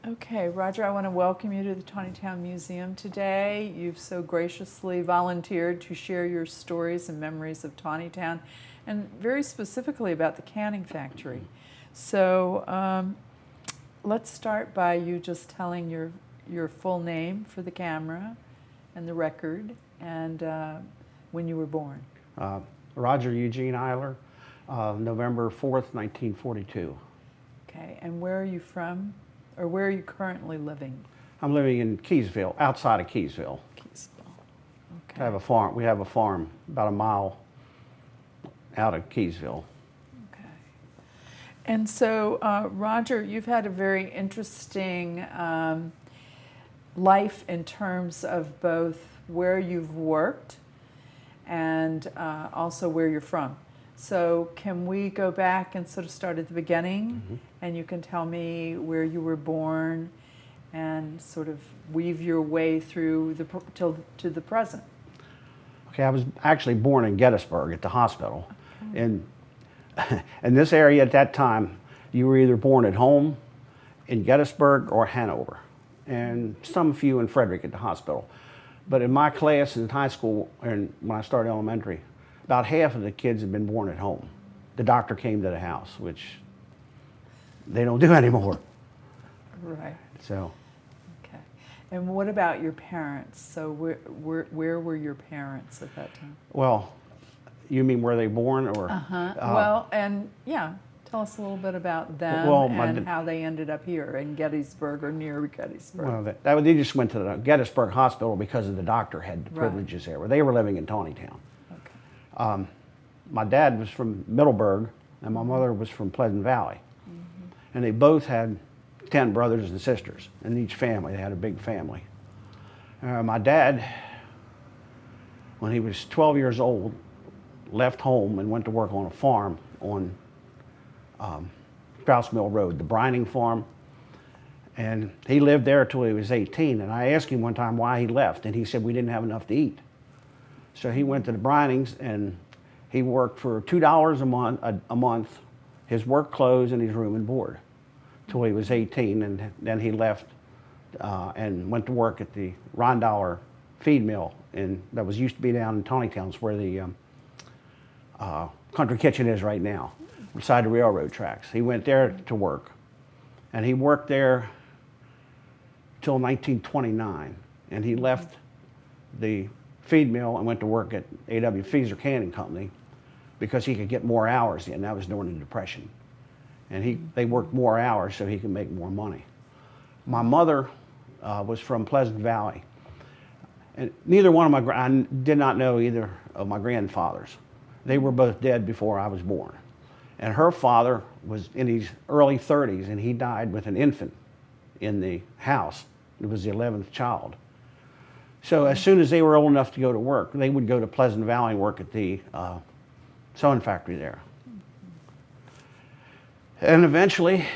Okay, Roger, I want to welcome you to the Taneytown Museum today. You've so graciously volunteered to share your stories and memories of Taneytown, and very specifically about the canning factory. So let's start by you just telling your full name for the camera and the record, and when you were born. Roger Eugene Eyler, November 4th, 1942. Okay, and where are you from? Or where are you currently living? I'm living in Keysville, outside of Keysville. Keysville. Okay. I have a farm. We have a farm about a mile out of Keysville. Okay. And so, Roger, you've had a very interesting life in terms of both where you've worked and also where you're from. So can we go back and sort of start at the beginning, and you can tell me where you were born and sort of weave your way through to the present? Okay, I was actually born in Gettysburg at the hospital. Okay. And in this area at that time, you were either born at home in Gettysburg or Hanover, and some few in Frederick at the hospital. But in my class in high school, and when I started elementary, about half of the kids had been born at home. The doctor came to the house, which they don't do anymore. Right. So. Okay. And what about your parents? So where were your parents at that time? Well, you mean were they born or? Well, and yeah, tell us a little bit about them and how they ended up here in Gettysburg or near Gettysburg. Well, they just went to the Gettysburg Hospital because of the doctor had the privileges there. Where they were living in Taneytown. My dad was from Middleburg, and my mother was from Pleasant Valley. And they both had 10 brothers and sisters in each family. They had a big family. My dad, when he was 12 years old, left home and went to work on a farm on Grouse Mill Road, the brining farm. And he lived there until he was 18. And I asked him one time why he left, and he said we didn't have enough to eat. So he went to the Brinings, and he worked for $2 a month, his work clothes and his room and board, till he was 18, and then he left and went to work at the Rondollar feed mill that was used to be down in Taneytown, where the Country Kitchen is right now, beside the railroad tracks. He went there to work, and he worked there till 1929, and he left the feed mill and went to work at A.W. Feeser Canning Company because he could get more hours in. That was during the Depression. And they worked more hours so he could make more money. My mother was from Pleasant Valley. And neither one of I did not know either of my grandfathers. They were both dead before I was born. And her father was in his early 30s, and he died with an infant in the house. It was the 11th child. So as soon as they were old enough to go to work, they would go to Pleasant Valley and work at the sewing factory there. And eventually,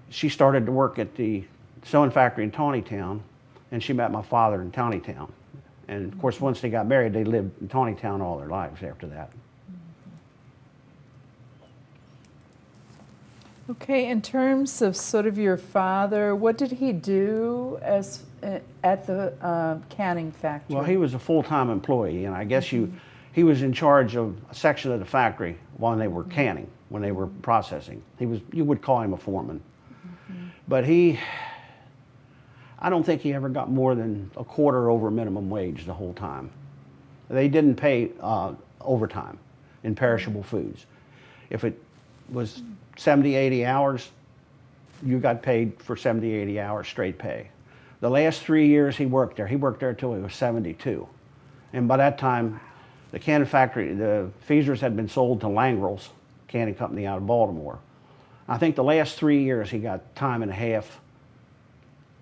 she started to work at the sewing factory in Taneytown, and she met my father in Taneytown. And of course, once they got married, they lived in Taneytown all their lives after that. Okay, in terms of sort of your father, what did he do at the canning factory? Well, he was a full-time employee, and I guess he was in charge of a section of the factory while they were canning, when they were processing. You would call him a foreman. But I don't think he ever got more than a quarter over minimum wage the whole time. They didn't pay overtime in perishable foods. If it was 70, 80 hours, you got paid for 70, 80 hours straight pay. The last 3 years he worked there until he was 72. And by that time, the canning factory, the Feesers had been sold to Langrel's Canning Company out of Baltimore. I think the last 3 years he got time and a half,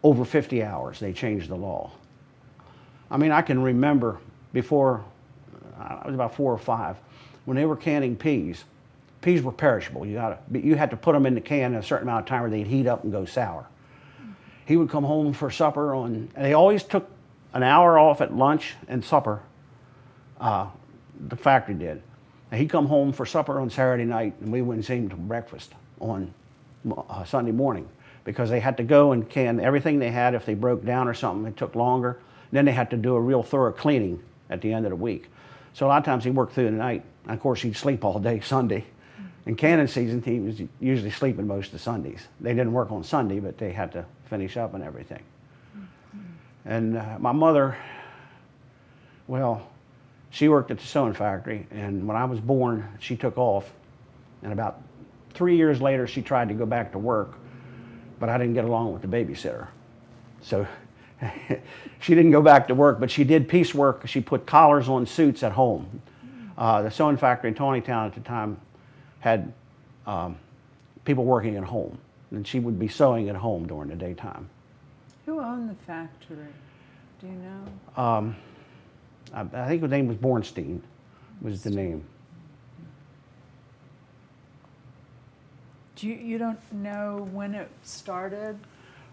over 50 hours. They changed the law. I mean, I can remember before, I was about 4 or 5, when they were canning peas. Peas were perishable. You had to put them in the can in a certain amount of time or they'd heat up and go sour. He would come home for supper and they always took an hour off at lunch and supper, the factory did. And he'd come home for supper on Saturday night and we wouldn't see him till breakfast on Sunday morning, because they had to go and can everything they had. If they broke down or something, it took longer. Then they had to do a real thorough cleaning at the end of the week. So a lot of times he worked through the night. And of course, he'd sleep all day Sunday. In canning season, he was usually sleeping most of Sundays. They didn't work on Sunday, but they had to finish up and everything. And my mother, well, she worked at the sewing factory, and when I was born, she took off. And about 3 years later, she tried to go back to work, but I didn't get along with the babysitter. So she didn't go back to work, but she did piecework. She put collars on suits at home. The sewing factory in Taneytown at the time had people working at home, and she would be sewing at home during the daytime. Who owned the factory? Do you know? I think the name was Bornstein, was the name. You don't know when it started?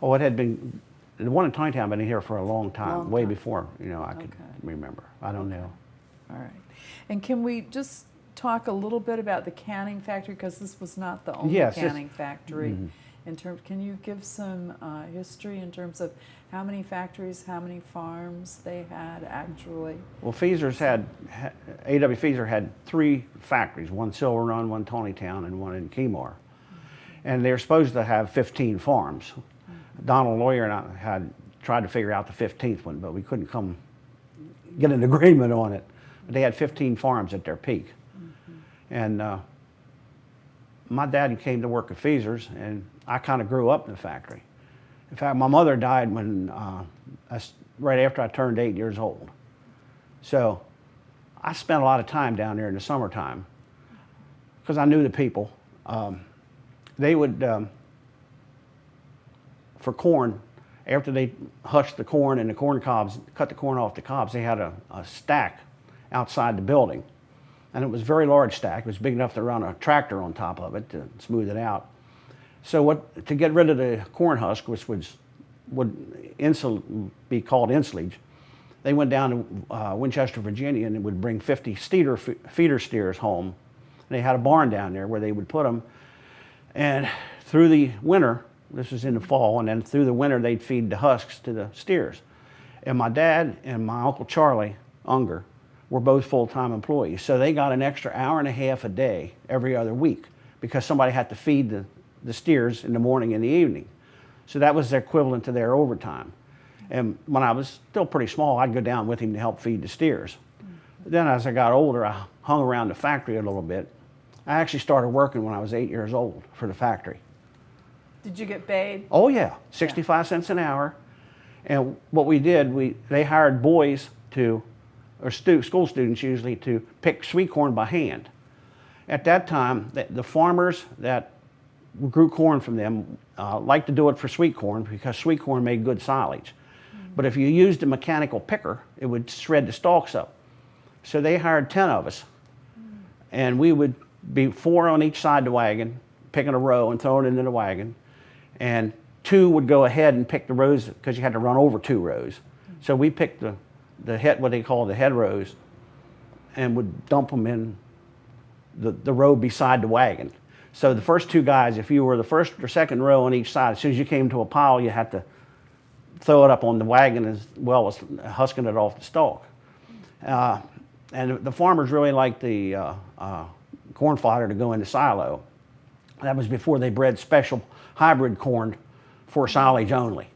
Oh, it had been, the one in Taneytown had been here for a long time, way time. before, I could remember. I don't know. All right. And can we just talk a little bit about the canning factory, because this was not the only canning factory. In terms, can you give some history in terms of how many factories, how many farms they had actually? Well, Feeser's A.W. Feeser had 3 factories, one Silver Run, one Taneytown, and one in Keymar. And they're supposed to have 15 farms. Donald Lawyer and I had tried to figure out the 15th one, but we couldn't get an agreement on it. But they had 15 farms at their peak. And my dad came to work at Feeser's, and I kind of grew up in the factory. In fact, my mother died when right after I turned 8 years old. So I spent a lot of time down there in the summertime because I knew the people. They would, for corn, after they hushed the corn and the corn cobs, cut the corn off the cobs, they had a stack outside the building. And it was a very large stack. It was big enough to run a tractor on top of it to smooth it out. So to get rid of the corn husk, which would be called ensilage, they went down to Winchester, Virginia, and would bring 50 feeder steers home. And they had a barn down there where they would put them. And through the winter, this was in the fall, and then through the winter they'd feed the husks to the steers. And my dad and my Uncle Charlie Unger were both full-time employees. So they got an extra hour and a half a day every other week because somebody had to feed the steers in the morning and the evening. So that was the equivalent to their overtime. And when I was still pretty small, I'd go down with him to help feed the steers. Then as I got older, I hung around the factory a little bit. I actually started working when I was 8 years old for the factory. Did you get paid? Oh yeah, 65 cents an hour. And what we did, they hired boys or school students usually, to pick sweet corn by hand. At that time, the farmers that grew corn from them liked to do it for sweet corn because sweet corn made good silage. But if you used a mechanical picker, it would shred the stalks up. So they hired 10 of us, and we would be 4 on each side of the wagon, picking a row and throwing it into the wagon, and 2 would go ahead and pick the rows because you had to run over 2 rows. So we picked the head, what they call the head rows, and would dump them in the row beside the wagon. So the first 2 guys, if you were the first or second row on each side, as soon as you came to a pile, you had to throw it up on the wagon as well as husking it off the stalk. And the farmers really liked the corn fodder to go in the silo. That was before they bred special hybrid corn for silage only.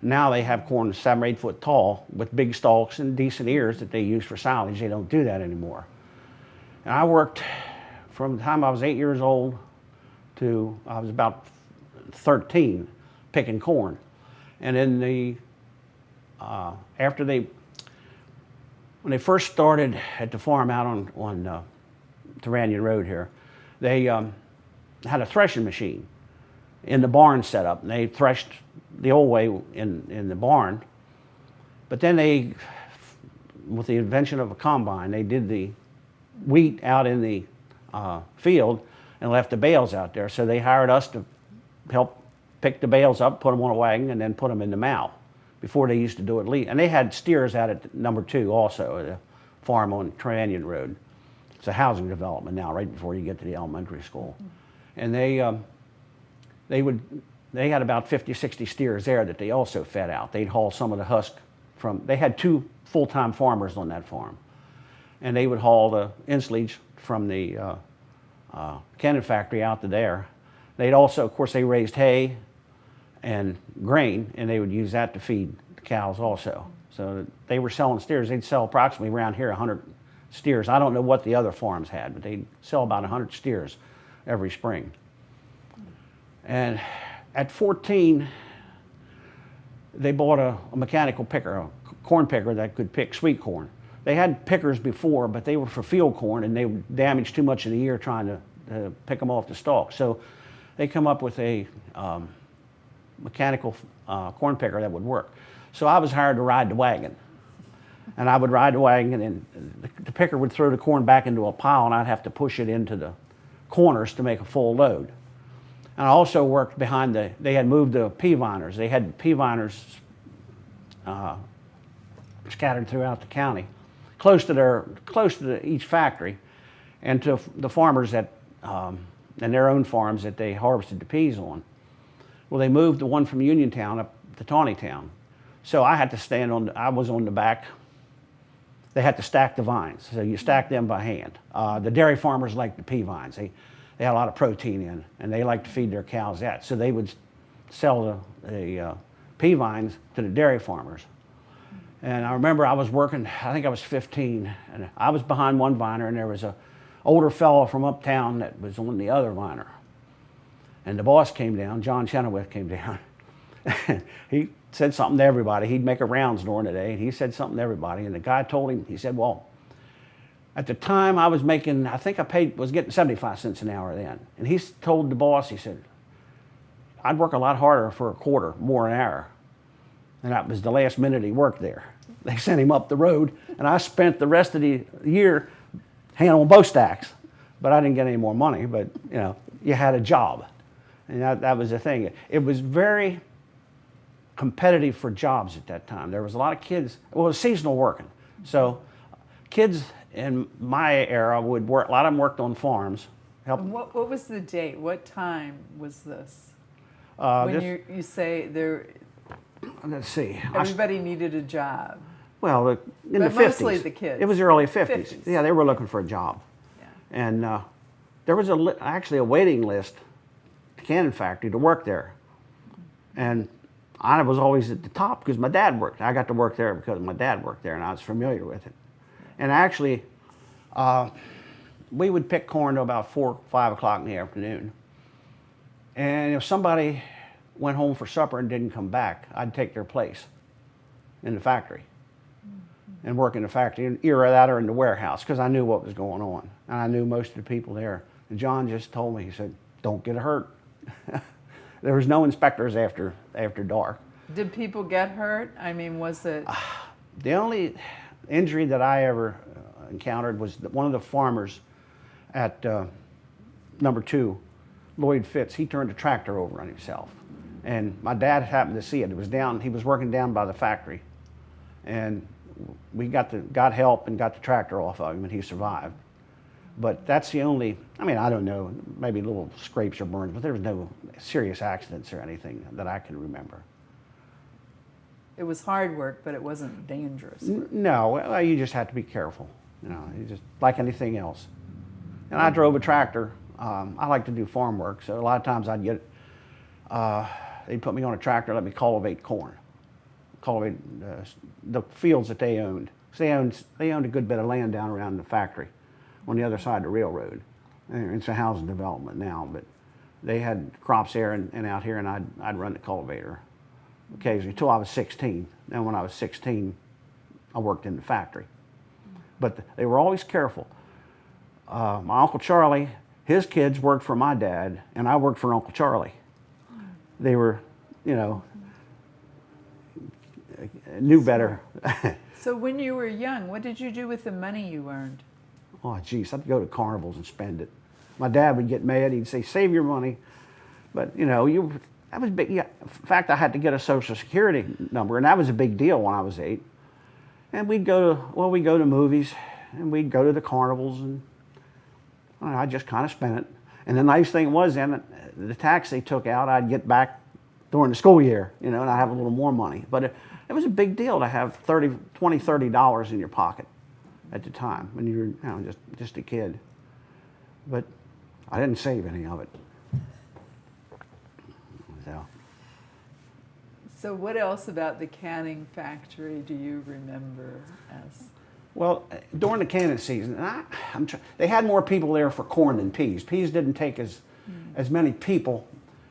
Now they have corn 7 or 8 foot tall with big stalks and decent ears that they use for silage. They don't do that anymore. And I worked from the time I was 8 years old to I was about 13 picking corn. And in when they first started at the farm out on Turanian Road here, they had a threshing machine in the barn set up, and they threshed the old way in the barn. But then with the invention of a combine, they did the wheat out in the field and left the bales out there. So they hired us to help pick the bales up, put them on a wagon, and then put them in the mow. Before they used to do it and they had steers out at number 2 also at a farm on Turanian Road. It's a housing development now, right before you get to the elementary school. And they had about 50, 60 steers there that they also fed out. They'd haul some of the husk from, they had 2 full-time farmers on that farm. And they would haul the ensilage from the canning factory out to there. They'd also, of course, they raised hay and grain, and they would use that to feed the cows also. So they were selling steers. They'd sell approximately around here 100 steers. I don't know what the other farms had, but they'd sell about 100 steers every spring. And at 14, they bought a mechanical picker, a corn picker that could pick sweet corn. They had pickers before, but they were for field corn, and they would damage too much in the year trying to pick them off the stalk. So they come up with a mechanical corn picker that would work. So I was hired to ride the wagon. And I would ride the wagon, and the picker would throw the corn back into a pile, and I'd have to push it into the corners to make a full load. And I also worked behind they had moved the pea viners. They had pea viners scattered throughout the county, close to each factory, and to the farmers that, and their own farms that they harvested the peas on. Well, they moved the one from Uniontown up to Taneytown. So I had to stand on, I was on the back. They had to stack the vines, so you stack them by hand. The dairy farmers liked the pea vines. They had a lot of protein in, and they liked to feed their cows that. So they would sell the pea vines to the dairy farmers. And I remember I was working, I think I was 15, and I was behind one viner, and there was an older fellow from uptown that was on the other viner. And the boss came down, John Chenoweth came down. He said something to everybody. He'd make a rounds during the day, and he said something to everybody. And the guy told him, he said, well, at the time I was making, I think was getting 75 cents an hour then. And he told the boss, he said, I'd work a lot harder for a quarter more an hour. And that was the last minute he worked there. They sent him up the road, and I spent the rest of the year handling both stacks. But I didn't get any more money, but you know, you had a job. And that was the thing. It was very competitive for jobs at that time. There was a lot of kids, well, it was seasonal working. So kids in my era would work, a lot of them worked on farms. And what was the date? What time was this? When you say there, let's see. Everybody needed a job. Well, in the 50s. Mostly the kids. It was early 50s. Yeah, they were looking for a job. Yeah. And there was actually a waiting list at the canning factory to work there. And I was always at the top because my dad worked. I got to work there because my dad worked there, and I was familiar with it. And actually, we would pick corn till about 4, 5 o'clock in the afternoon. And if somebody went home for supper and didn't come back, I'd take their place in the factory and work in the factory, and either that or in the warehouse, because I knew what was going on. And I knew most of the people there. And John just told me, he said, don't get hurt. There was no inspectors after dark. Did people get hurt? I mean, was it? The only injury that I ever encountered was that one of the farmers at number 2, Lloyd Fitz, he turned a tractor over on himself. And my dad happened to see it. It was down, he was working down by the factory. And we got help and got the tractor off of him, and he survived. But that's the only, I mean, I don't know, maybe little scrapes or burns, but there was no serious accidents or anything that I can remember. It was hard work, but it wasn't dangerous. No, well, you just had to be careful, you know, you just like anything else. And I drove a tractor. I like to do farm work, so a lot of times I'd get, they'd put me on a tractor, let me cultivate corn, cultivate the fields that they owned. So they owned a good bit of land down around the factory on the other side of the railroad. And it's a housing development now, but they had crops there and out here, and I'd run the cultivator occasionally until I was 16. Then when I was 16, I worked in the factory. But they were always careful. My Uncle Charlie, his kids worked for my dad, and I worked for Uncle Charlie. They were, you know, knew better. So when you were young, what did you do with the money you earned? Oh, geez, I'd go to carnivals and spend it. My dad would get mad. He'd say, save your money. But, you know, that was big. Yeah. In fact, I had to get a Social Security number, and that was a big deal when I was 8. And we'd go to movies, and we'd go to the carnivals, and I just kind of spent it. And the nice thing was then, the tax they took out, I'd get back during the school year, you know, and I have a little more money. But it was a big deal to have $30 in your pocket at the time when you were, you know, just a kid. But I didn't save any of it. So what else about the canning factory do you remember as? Well, during the canning season, they had more people there for corn than peas. Peas didn't take as many people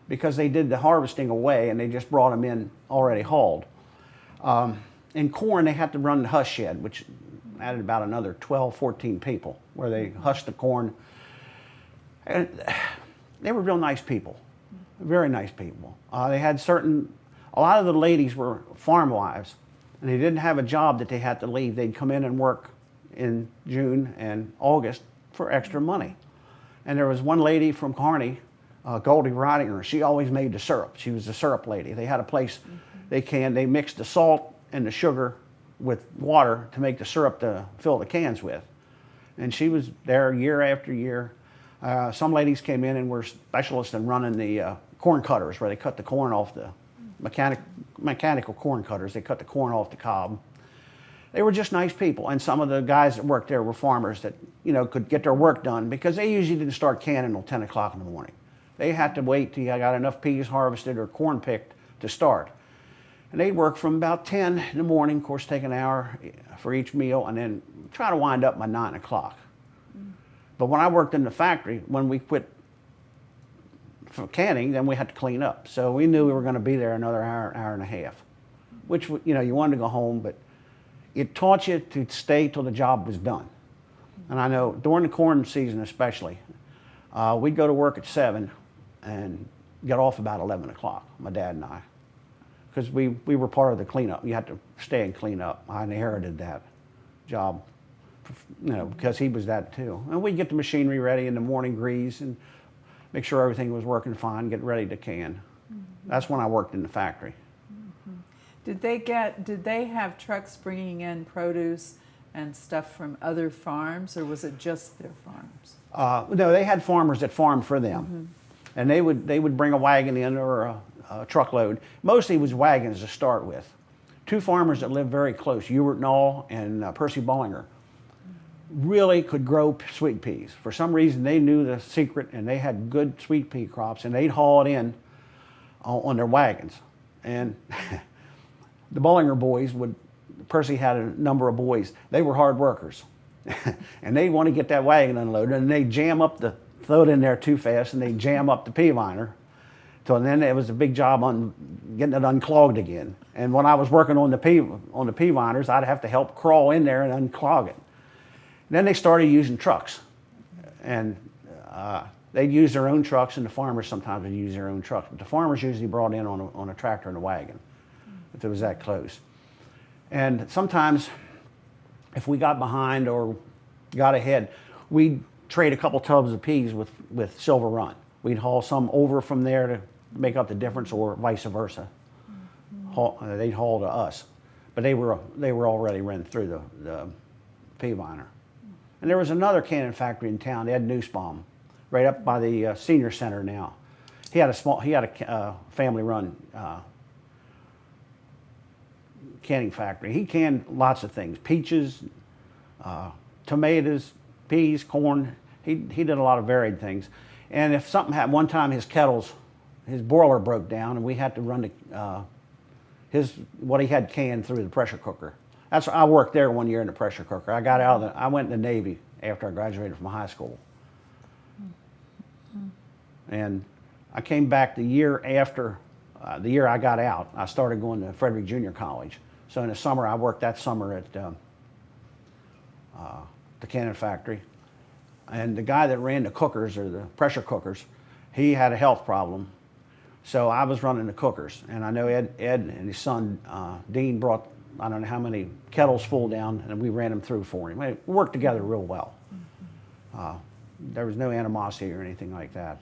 because they did the harvesting away and they just brought them in already hauled. In corn, they had to run the husk shed, which added about another 12, 14 people, where they hushed the corn. And they were real nice people, very nice people. They had a lot of the ladies were farm wives, and they didn't have a job that they had to leave. They'd come in and work in June and August for extra money. And there was one lady from Kearney, Goldie Ridinger. She always made the syrup. She was the syrup lady. They had a place they mixed the salt and the sugar with water to make the syrup to fill the cans with. And she was there year after year. Some ladies came in and were specialists in running the corn cutters, where they cut the corn off the mechanical corn cutters. They cut the corn off the cob. They were just nice people. And some of the guys that worked there were farmers that, you know, could get their work done, because they usually didn't start canning until 10 o'clock in the morning. They had to wait till you got enough peas harvested or corn picked to start. And they'd work from about 10 in the morning, of course, take an hour for each meal, and then try to wind up by 9 o'clock. But when I worked in the factory, when we quit for canning, then we had to clean up. So we knew we were going to be there another hour, hour and a half, which, you know, you wanted to go home, but it taught you to stay till the job was done. And I know during the corn season especially, we'd go to work at 7 and get off about 11 o'clock, my dad and I, because we were part of the cleanup. You had to stay and clean up. I inherited that job, you know, because he was that too. And we'd get the machinery ready in the morning, grease, and make sure everything was working fine, get ready to can. That's when I worked in the factory. Did they have trucks bringing in produce and stuff from other farms, or was it just their farms? No, they had farmers that farmed for them. And they would bring a wagon in or a truckload. Mostly it was wagons to start with. Two farmers that lived very close, Ewart Knoll and Percy Bollinger, really could grow sweet peas. For some reason, they knew the secret, and they had good sweet pea crops, and they'd haul it in on their wagons. And the Bollinger boys Percy had a number of boys. They were hard workers. And they'd want to get that wagon unloaded, and they'd throw it in there too fast, and they'd jam up the pea viner. So then it was a big job on getting it unclogged again. And when I was working on the pea viners, I'd have to help crawl in there and unclog it. Then they started using trucks, and they'd use their own trucks, and the farmers sometimes would use their own trucks. But the farmers usually brought in on a tractor and a wagon, if it was that close. And sometimes, if we got behind or got ahead, we'd trade a couple tubs of peas with Silver Run. We'd haul some over from there to make up the difference, or vice versa. They'd haul to us, but they were already run through the pea viner. And there was another canning factory in town, Ed Nussbaum, right up by the senior center now. He had a family-run canning factory. He canned lots of things: peaches, tomatoes, peas, corn. He did a lot of varied things. And if something happened, one time his boiler broke down, and we had to run what he had canned through the pressure cooker. I worked there one year in the pressure cooker. I went in the Navy after I graduated from high school. And I came back the year after, the year I got out. I started going to Frederick Junior College. So in the summer, I worked that summer at the canning factory. And the guy that ran the cookers, or the pressure cookers, he had a health problem. So I was running the cookers. And I know Ed and his son, Dean, brought I don't know how many kettles full down, and we ran them through for him. We worked together real well. There was no animosity or anything like that.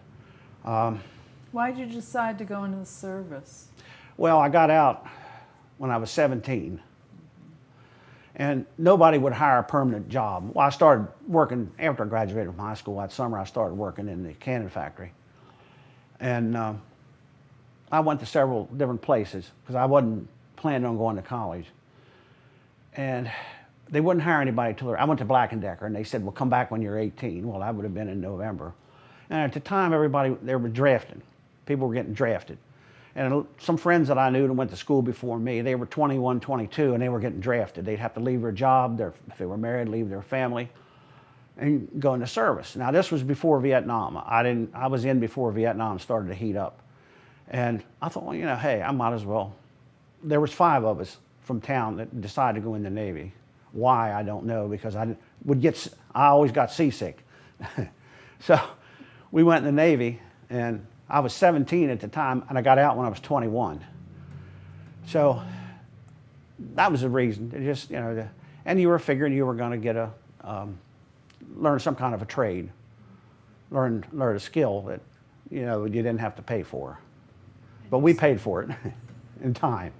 Why did you decide to go into the service? Well, I got out when I was 17. And nobody would hire a permanent job. Well, I started working after I graduated from high school that summer. I started working in the canning factory. And I went to several different places because I wasn't planning on going to college. And they wouldn't hire anybody till I went to Black & Decker, and they said, well, come back when you're 18. Well, that would have been in November. And at the time, they were drafting. People were getting drafted. And some friends that I knew that went to school before me, they were 21, 22, and they were getting drafted. They'd have to leave their job, if they were married, leave their family, and go into service. Now, this was before Vietnam. I was in before Vietnam started to heat up. And I thought, well, you know, hey, I might as well. There was 5 of us from town that decided to go in the Navy. Why, I don't know, because I always got seasick. So we went in the Navy, and I was 17 at the time, and I got out when I was 21. So that was the reason. It just, you know, and you were figuring you were going to get learn some kind of a trade, learn a skill that, you know, you didn't have to pay for. But we paid for it in time.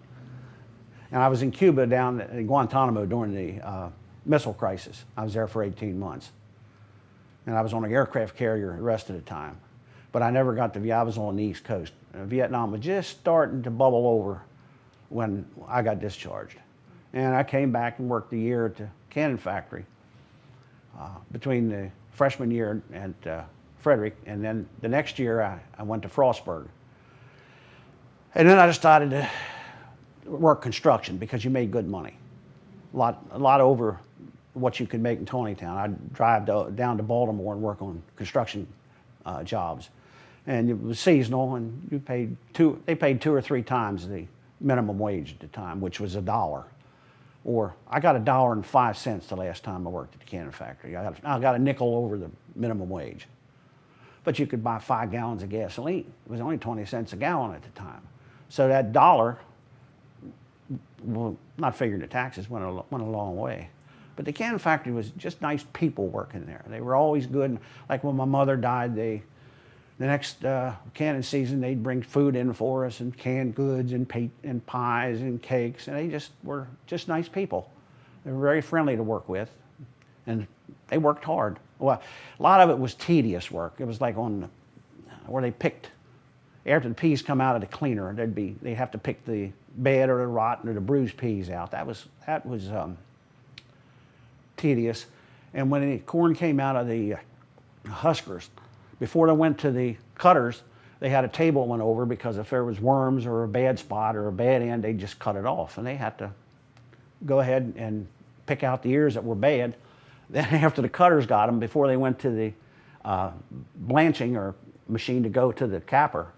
And I was in Cuba down in Guantanamo during the missile crisis. I was there for 18 months. And I was on an aircraft carrier the rest of the time. But I never got to, I was on the East Coast. Vietnam was just starting to bubble over when I got discharged. And I came back and worked a year at the cannon factory between the freshman year at Frederick, and then the next year I went to Frostburg. And then I decided to work construction because you made good money, a lot over what you could make in Taneytown. I'd drive down to Baltimore and work on construction jobs, and it was seasonal, and they paid 2 or 3 times the minimum wage at the time, which was $1. Or I got $1.05 the last time I worked at the cannon factory. I got a nickel over the minimum wage, but you could buy 5 gallons of gasoline. It was only 20 cents a gallon at the time. So that $1, well, not figuring the taxes, went a long way. But the cannon factory was just nice people working there. They were always good. Like when my mother died, the next cannon season, they'd bring food in for us, and canned goods and pies and cakes, and they just were just nice people. They were very friendly to work with, and they worked hard. Well, a lot of it was tedious work. It was like where they picked, after the peas come out of the cleaner, they'd have to pick the bad or the rotten or the bruised peas out. That was tedious. And when the corn came out of the huskers, before they went to the cutters, they had a table that went over, because if there was worms or a bad spot or a bad end, they'd just cut it off. And they had to go ahead and pick out the ears that were bad. Then after the cutters got them, before they went to the blanching or machine to go to the capper,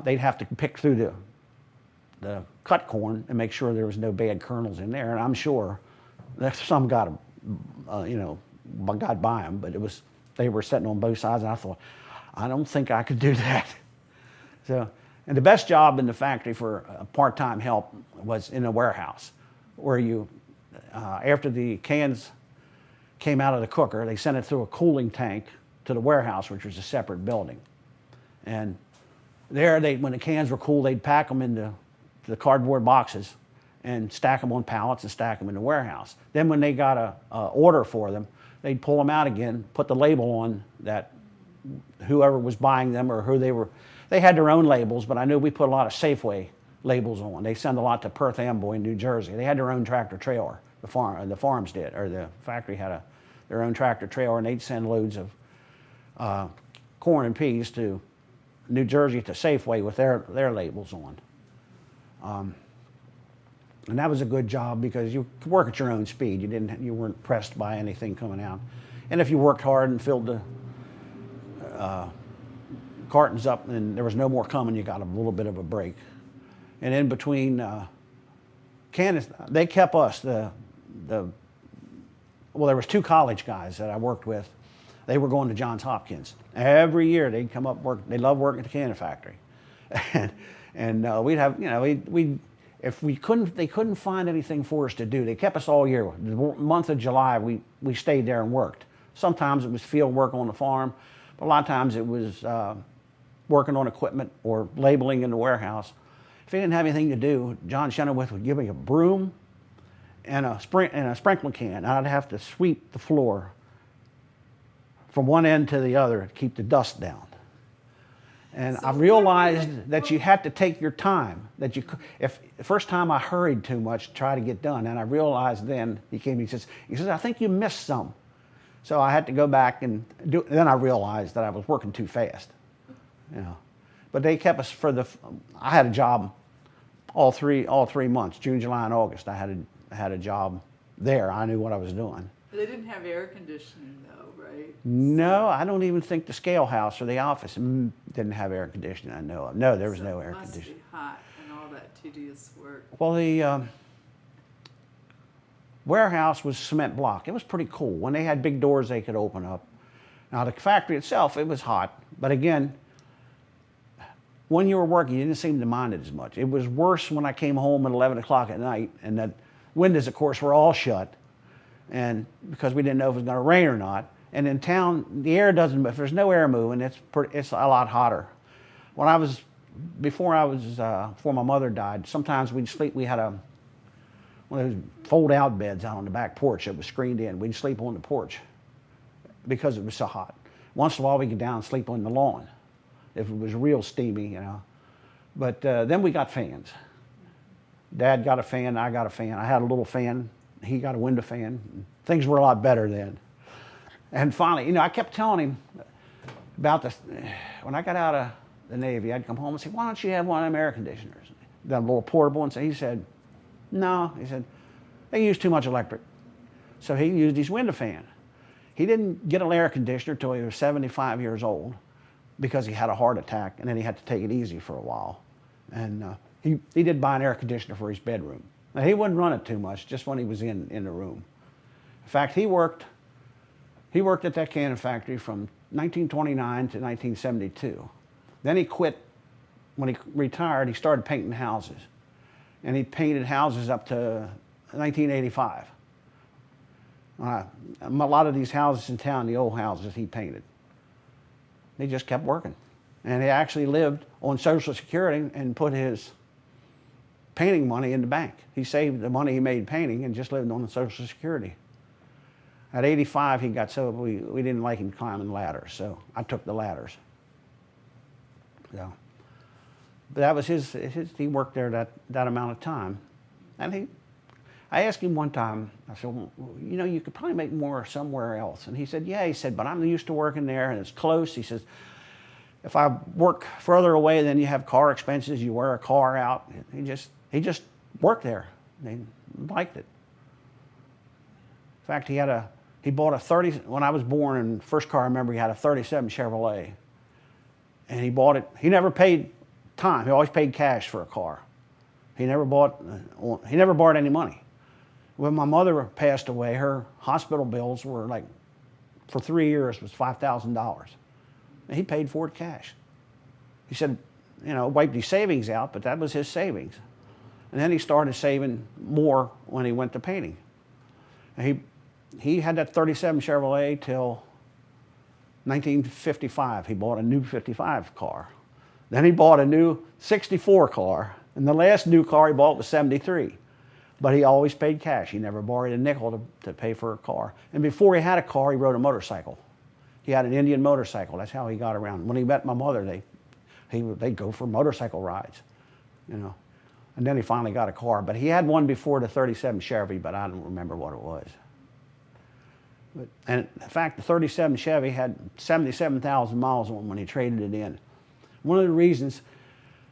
they'd have to pick through the cut corn and make sure there was no bad kernels in there. And I'm sure that some got by them, but they were sitting on both sides, and I thought, I don't think I could do that. So, and the best job in the factory for part-time help was in a warehouse, where after the cans came out of the cooker, they sent it through a cooling tank to the warehouse, which was a separate building. And there, when the cans were cool, they'd pack them into the cardboard boxes and stack them on pallets and stack them in the warehouse. Then when they got a order for them, they'd pull them out again, put the label on that whoever was buying them or who they were. They had their own labels, but I knew we put a lot of Safeway labels on. They sent a lot to Perth Amboy in New Jersey. They had their own tractor trailer. The farms did, or the factory had their own tractor trailer, and they'd send loads of corn and peas to New Jersey to Safeway with their labels on. And that was a good job because you could work at your own speed. You weren't pressed by anything coming out. And if you worked hard and filled the cartons up and there was no more coming, you got a little bit of a break. And in between cannons, they kept us. There was 2 college guys that I worked with. They were going to Johns Hopkins. Every year they'd come up work. They loved working at the cannon factory. and we'd have, if they couldn't find anything for us to do, they kept us all year. The month of July, we stayed there and worked. Sometimes it was field work on the farm, but a lot of times it was working on equipment or labeling in the warehouse. If they didn't have anything to do, John Chenoweth would give me a broom and a sprinkler can. And I'd have to sweep the floor from one end to the other to keep the dust down. And So I realized that you had to take your time. That you, if the first time I hurried too much to try to get done, and I realized then he says, I think you missed some. So I had to go back and do. Then I realized that I was working too fast. You know, but they kept us I had a job all three months, June, July, and August. I had a job there. I knew what I was doing. They didn't have air conditioning though, right? No, I don't even think the scale house or the office didn't have air conditioning. I know of. No, there was no air conditioning. It must be hot and all that tedious work. Well, the warehouse was cement block. It was pretty cool. When they had big doors, they could open up. Now the factory itself, it was hot, but again, when you were working, you didn't seem to mind it as much. It was worse when I came home at 11 o'clock at night, and the windows, of course, were all shut, and because we didn't know if it was going to rain or not. And in town, the air doesn't. If there's no air moving, it's a lot hotter. Before my mother died, sometimes we'd sleep. We had one of those fold-out beds out on the back porch that was screened in. We'd sleep on the porch because it was so hot. Once in a while, we'd get down and sleep on the lawn if it was real steamy, you know. But then we got fans. Dad got a fan, I got a fan. I had a little fan, he got a window fan. Things were a lot better then. And finally, you know, I kept telling him about this. When I got out of the Navy, I'd come home and say, why don't you have one of them air conditioners? That little portable, and so he said, no. He said, they use too much electric. So he used his window fan. He didn't get an air conditioner till he was 75 years old because he had a heart attack, and then he had to take it easy for a while. And he did buy an air conditioner for his bedroom. Now, he wouldn't run it too much, just when he was in the room. In fact, he worked at that canning factory from 1929 to 1972. Then he quit. When he retired, he started painting houses. And he painted houses up to 1985. A lot of these houses in town, the old houses, he painted. He just kept working. And he actually lived on Social Security and put his painting money in the bank. He saved the money he made painting and just lived on the Social Security. At 85, he got so we didn't like him climbing ladders, so I took the ladders. So, but that was he worked there that amount of time. And I asked him one time, I said, well, you know, you could probably make more somewhere else. And he said, yeah. He said, but I'm used to working there and it's close. He says, if I work further away, then you have car expenses, you wear a car out. He just worked there. He liked it. In fact, he bought when I was born, and the first car I remember, he had a 37 Chevrolet. And he bought it, he never paid time, he always paid cash for a car. He never borrowed any money. When my mother passed away, her hospital bills were like, for 3 years, was $5,000. And he paid for it cash. He said, you know, wiped his savings out, but that was his savings. And then he started saving more when he went to painting. And he had that 37 Chevrolet till 1955. He bought a new 55 car. Then he bought a new 64 car. And the last new car he bought was 73. But he always paid cash. He never borrowed a nickel to pay for a car. And before he had a car, he rode a motorcycle. He had an Indian motorcycle. That's how he got around. When he met my mother, they'd go for motorcycle rides, you know. And then he finally got a car. But he had one before the 37 Chevy, but I don't remember what it was. And in fact, the 37 Chevy had 77,000 miles on it when he traded it in. One of the reasons,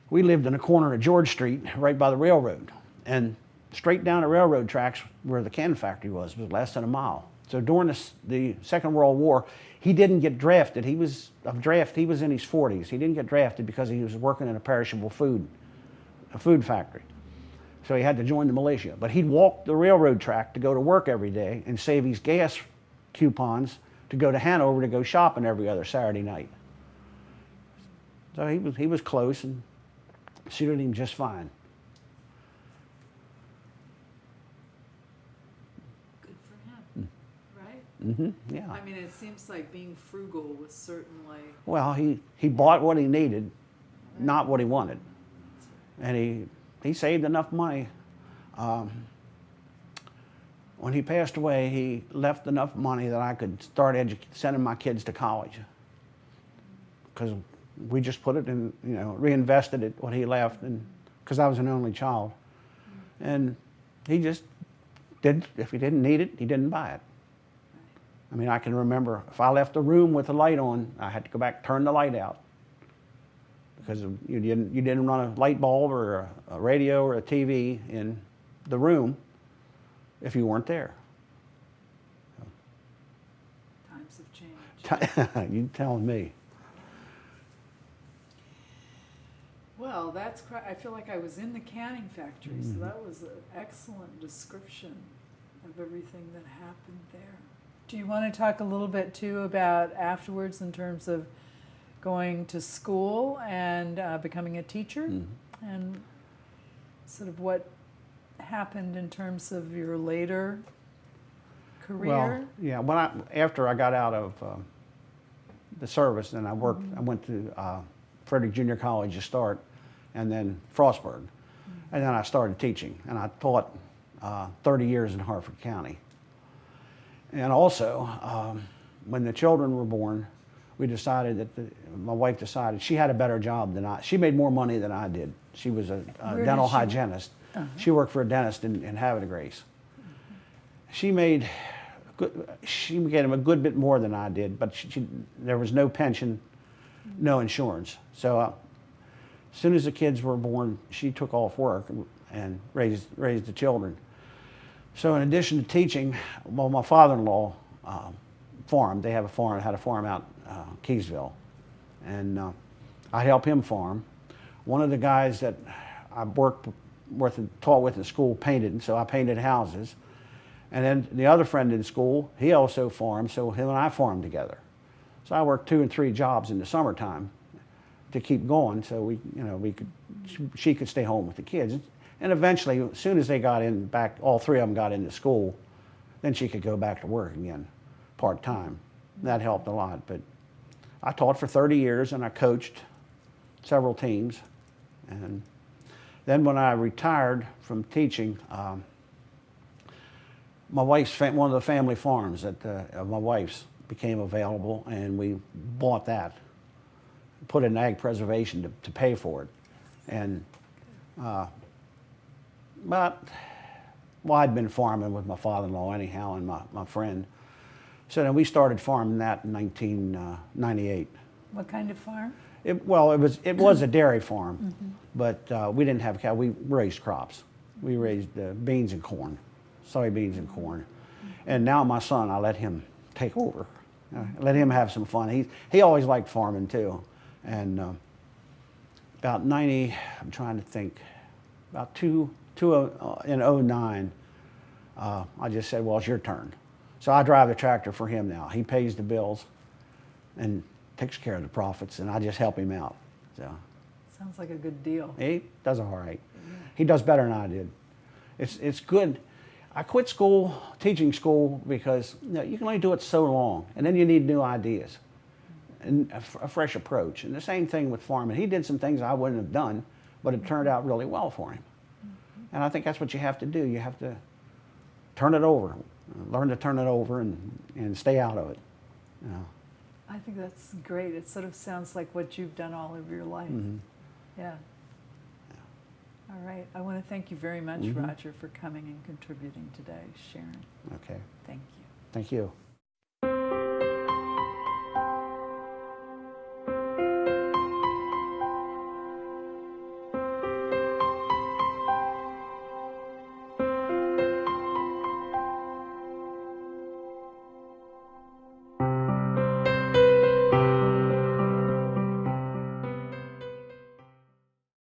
we lived in a corner of George Street, right by the railroad. And straight down the railroad tracks where the canning factory was less than a mile. So during the Second World War, he didn't get drafted. He was in his 40s. He didn't get drafted because he was working in a perishable food factory. So he had to join the militia. But he'd walk the railroad track to go to work every day and save his gas coupons to go to Hanover to go shopping every other Saturday night. So he was close and suited him just fine. Good for him, right? Mm-hmm, yeah. I mean, it seems like being frugal was certainly... Well, he bought what he needed, not what he wanted. And he saved enough money. when he passed away, he left enough money that I could start sending my kids to college. Because we just put it in, you know, reinvested it, what he left, and because I was an only child. And he just didn't, if he didn't need it, he didn't buy it. I mean, I can remember if I left the room with the light on, I had to go back, turn the light out. Because you didn't run a light bulb or a radio or a TV in the room if you weren't there. Times have changed. You telling me. Well, I feel like I was in the canning factory, so that was an excellent description of everything that happened there. Do you want to talk a little bit too about afterwards in terms of going to school and becoming a teacher, and sort of what happened in terms of your later career? Well, yeah. After I got out of the service, and I worked. I went to Frederick Junior College to start, and then Frostburg, and then I started teaching, and I taught 30 years in Harford County. And also, when the children were born, we decided that my wife decided she had a better job than I. She made more money than I did. She was a dental hygienist. She worked for a dentist in Havre de Grace. She made him a good bit more than I did, but there was no pension, no insurance. So as soon as the kids were born, she took off work and raised the children. So in addition to teaching, well, my father-in-law farmed. They had a farm out Keysville, and I helped him farm. One of the guys that I worked with and taught with in school painted, so I painted houses. And then the other friend in school, he also farmed, so him and I farmed together. So I worked 2 and 3 jobs in the summertime to keep going, so she could stay home with the kids. And eventually, as soon as they got back, all 3 of them got into school, then she could go back to work again, part-time. That helped a lot. But I taught for 30 years, and I coached several teams. And then when I retired from teaching, my wife's one of the family farms of my wife's became available, and we bought that, put in ag preservation to pay for it. And I'd been farming with my father-in-law anyhow, and my friend. So then we started farming that in 1998. What kind of farm? It was a dairy farm, but we didn't have cow. We raised crops. We raised beans and corn, soybeans and corn. And now my son, I let him take over. Let him have some fun. He always liked farming too. And about 90, I'm trying to think, about in 09, I just said, well, it's your turn. So I drive the tractor for him now. He pays the bills and takes care of the profits, and I just help him out. So sounds like a good deal. He does all right. He does better than I did. It's good. I quit teaching school, because you can only do it so long, and then you need new ideas and a fresh approach. And the same thing with farming. He did some things I wouldn't have done, but it turned out really well for him. And I think that's what you have to do. You have to turn it over, learn to turn it over, and stay out of it. I think that's great. It sort of sounds like what you've done all of your life. Yeah. All right. I want to thank you very much, Roger, for coming and contributing today, sharing. Okay. Thank you. Thank you.